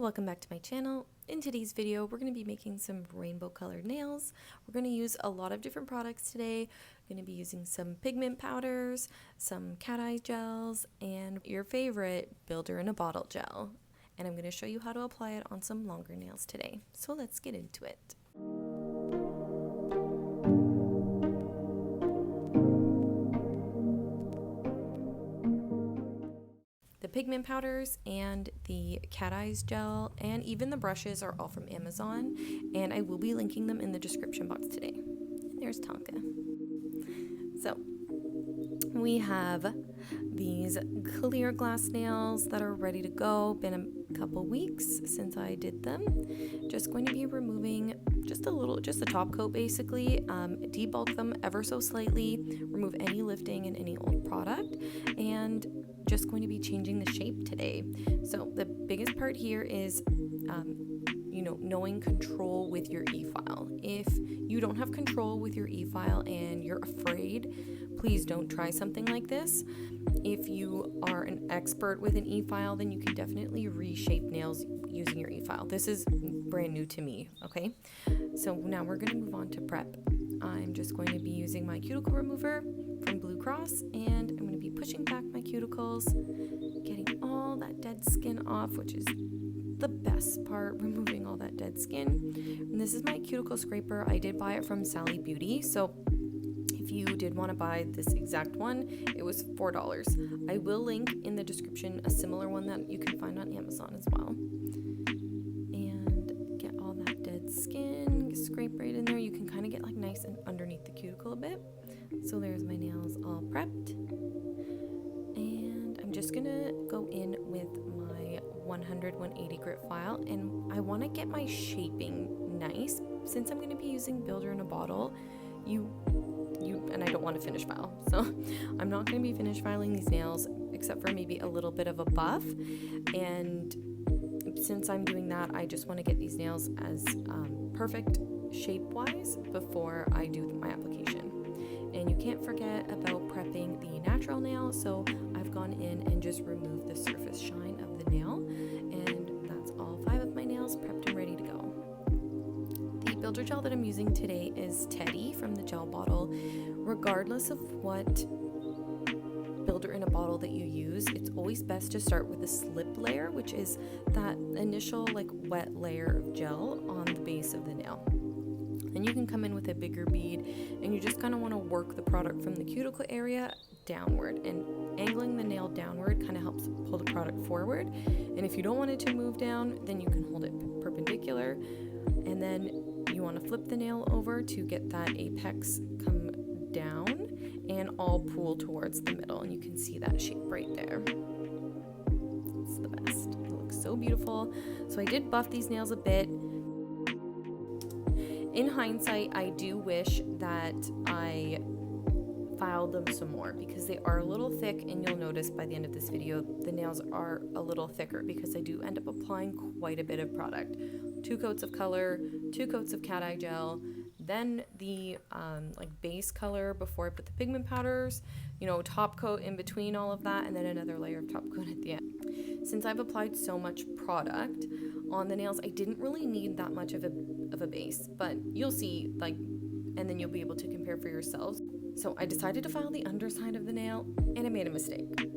welcome back to my channel. In today's video, we're going to be making some rainbow colored nails. We're going to use a lot of different products today. We're going to be using some pigment powders, some cat eye gels, and your favorite builder in a bottle gel. And I'm going to show you how to apply it on some longer nails today. So let's get into it. The pigment powders and the cat eyes gel and even the brushes are all from Amazon, and I will be linking them in the description box today. And there's Tonka. So we have these clear glass nails that are ready to go. Been a couple weeks since I did them. Just going to be removing just the top coat basically, debulk them ever so slightly, remove any lifting and any old product, and just going to be changing the shape today. So the biggest part here is knowing control with your e-file. If you don't have control with your e-file and you're afraid, please don't try something like this. If you are an expert with an e-file, then you can definitely reshape nails using your e-file. This is brand new to me, okay? So now we're gonna move on to prep. I'm just going to be using my cuticle remover from Blue Cross, and I'm going to be pushing back my cuticles, getting all that dead skin off, which is the best part, removing all that dead skin. And this is my cuticle scraper. I did buy it from Sally Beauty, so if you did want to buy this exact one, it was $4. I will link in the description a similar one that you can find on Amazon as well. And get all that dead skin, scrape right in there. You can kind of get like nice and underneath the cuticle a bit. So there's my nails all prepped. And I'm just gonna go in with my 180 grit file, and I want to get my shaping nice. Since I'm going to be using builder in a bottle, and I don't want to finish file, so I'm not going to be finish filing these nails except for maybe a little bit of a buff. And since I'm doing that, I just want to get these nails as perfect shape wise before I do my application. And you can't forget about prepping the natural nail, so I've gone in and just removed the surface shine of the nail, and that's all 5 of my nails prepped and ready to go. The builder gel that I'm using today is Teddy from the gel bottle. Regardless of what builder in a bottle that you use, it's always best to start with a slip layer, which is that initial like wet layer of gel on the base of the nail. And you can come in with a bigger bead, and you just kind of want to work the product from the cuticle area downward, and angling the nail downward kind of helps pull the product forward. And if you don't want it to move down, then you can hold it perpendicular, and then you want to flip the nail over to get that apex come down and all pull towards the middle, and you can see that shape right there. It's the best. It looks so beautiful. So I did buff these nails a bit. In hindsight, I do wish that I filed them some more because they are a little thick, and you'll notice by the end of this video the nails are a little thicker because I do end up applying quite a bit of product. 2 coats of color, 2 coats of cat eye gel, then the like base color before I put the pigment powders, top coat in between all of that, and then another layer of top coat at the end. Since I've applied so much product on the nails, I didn't really need that much of a base, but you'll see, and then you'll be able to compare for yourselves. So I decided to file the underside of the nail, and I made a mistake.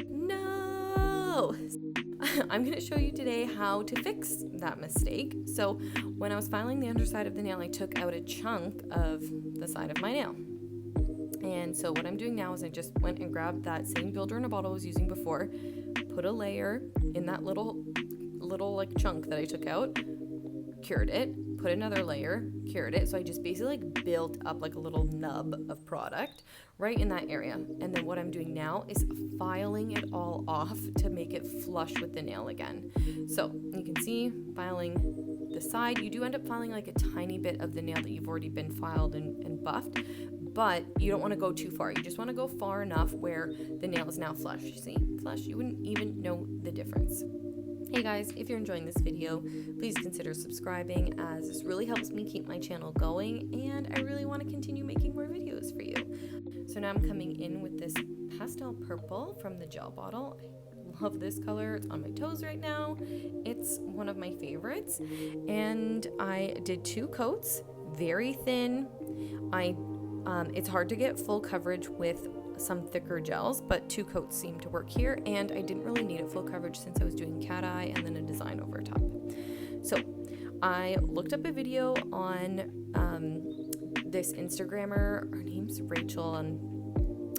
No! I'm going to show you today how to fix that mistake. So when I was filing the underside of the nail, I took out a chunk of the side of my nail. And so what I'm doing now is I just went and grabbed that same builder in a bottle I was using before, put a layer in that little like chunk that I took out, cured it, put another layer, cured it. So I just basically built up like a little nub of product right in that area. And then what I'm doing now is filing it all off to make it flush with the nail again. So you can see filing the side. You do end up filing like a tiny bit of the nail that you've already been filed and buffed, but you don't want to go too far. You just want to go far enough where the nail is now flush. You see, flush, you wouldn't even know the difference. Hey guys, if you're enjoying this video, please consider subscribing, as this really helps me keep my channel going, and I really want to continue making more videos for you. So now I'm coming in with this pastel purple from the gel bottle. I love this color. It's on my toes right now. It's one of my favorites. And I did 2 coats, very thin. It's hard to get full coverage with some thicker gels, but 2 coats seem to work here, and I didn't really need it full coverage since I was doing cat eye and then a design over top. So I looked up a video on this Instagrammer. Her name's Rachel, and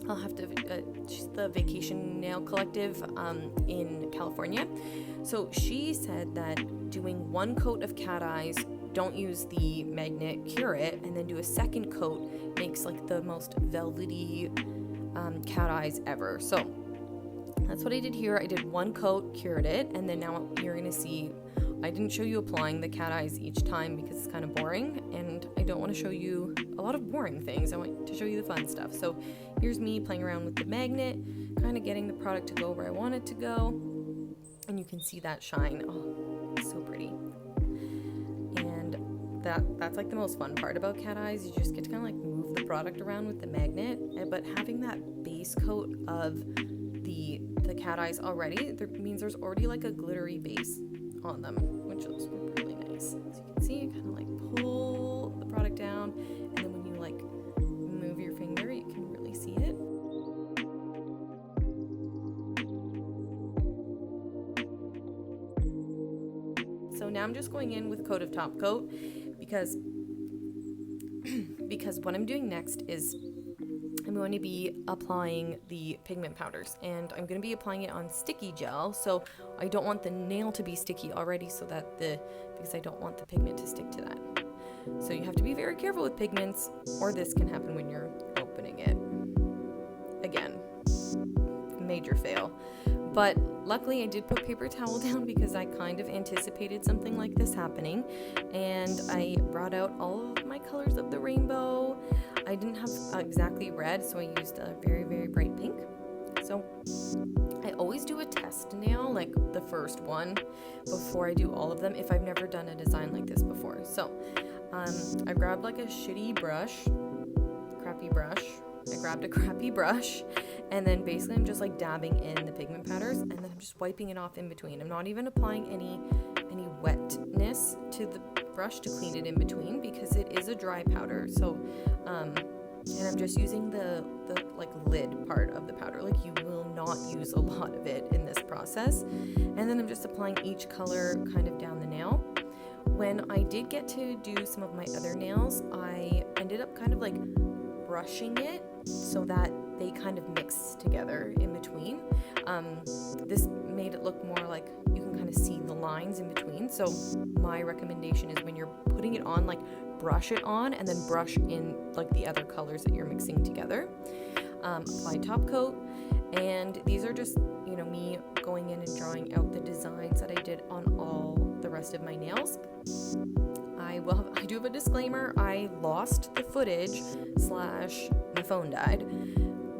I'll have to, she's the Vacation Nail Collective in California. So she said that doing 1 coat of cat eyes, don't use the magnet, cure it, and then do a 2nd coat makes like the most velvety cat eyes ever. So that's what I did here. I did 1 coat, cured it, and then now you're gonna see, I didn't show you applying the cat eyes each time because it's kind of boring, and I don't want to show you a lot of boring things. I want to show you the fun stuff. So here's me playing around with the magnet, kind of getting the product to go where I want it to go, and you can see that shine. Oh, it's so pretty. And that's like the most fun part about cat eyes. You just get to kind of like move the product around with the magnet, but having that base coat of the cat eyes already, means there's already like a glittery base on them, which looks really nice. So you can see, you kind of like pull the product down, and then when you like move your finger, you can really see it. So now I'm just going in with a coat of top coat because what I'm doing next is I'm going to be applying the pigment powders, and I'm going to be applying it on sticky gel. So I don't want the nail to be sticky already, because I don't want the pigment to stick to that. So you have to be very careful with pigments, or this can happen when you're opening it. Again, major fail. But luckily I did put paper towel down because I kind of anticipated something like this happening, and I brought out all of my colors of the rainbow. I didn't have exactly red, so I used a very, very bright pink. So I always do a test nail, like the first one, before I do all of them if I've never done a design like this before. So I grabbed like a shitty brush, crappy brush. I grabbed a crappy brush, and then basically I'm just like dabbing in the pigment powders, and then I'm just wiping it off in between. I'm not even applying any wetness to the brush to clean it in between because it is a dry powder. So and I'm just using the like lid part of the powder. Like, you will not use a lot of it in this process. And then I'm just applying each color kind of down the nail. When I did get to do some of my other nails, I ended up kind of like brushing it so that they kind of mix together in between. This made it look more like you can kind of see the lines in between. So my recommendation is when you're putting it on, like, brush it on and then brush in like the other colors that you're mixing together. Apply top coat, and these are just, you know, me going in and drawing out the designs that I did on all the rest of my nails. I do have a disclaimer. I lost the footage / my phone died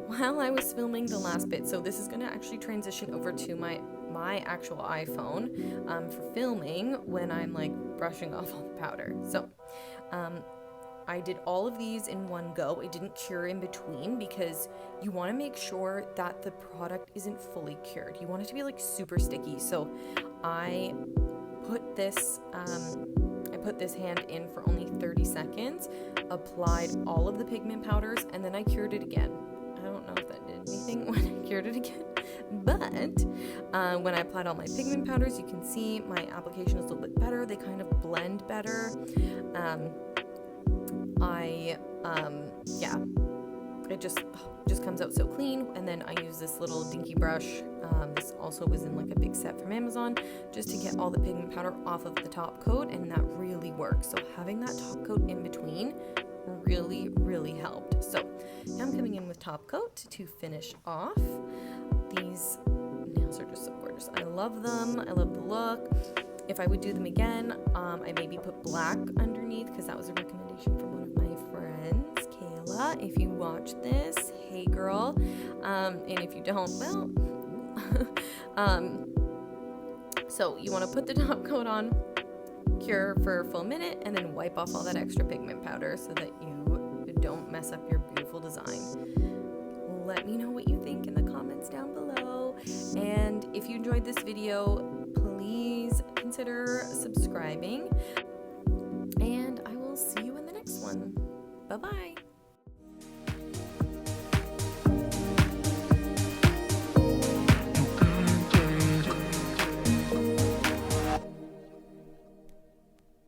while I was filming the last bit, so this is going to actually transition over to my actual iPhone for filming when I'm like brushing off all the powder. So I did all of these in one go. I didn't cure in between because you want to make sure that the product isn't fully cured. You want it to be like super sticky. So I put this hand in for only 30 seconds, applied all of the pigment powders, and then I cured it again. I don't know if that did anything when I cured it again, but when I applied all my pigment powders, you can see my application is a little bit better. They kind of blend better. It just comes out so clean. And then I use this little dinky brush. This also was in like a big set from Amazon, just to get all the pigment powder off of the top coat, and that really works. So having that top coat in between really, really helped. So now I'm coming in with top coat to finish off. These nails are just so gorgeous. I love them. I love the look. If I would do them again, I maybe put black underneath, because that was a recommendation from one of my friends, Kayla. If you watch this, hey girl. And if you don't, well, so you want to put the top coat on, cure for a full minute, and then wipe off all that extra pigment powder so that you don't mess up your beautiful design. let me know what you think in the comments down below. And if you enjoyed this video, please consider subscribing. And I will see you in the next one. Bye-bye.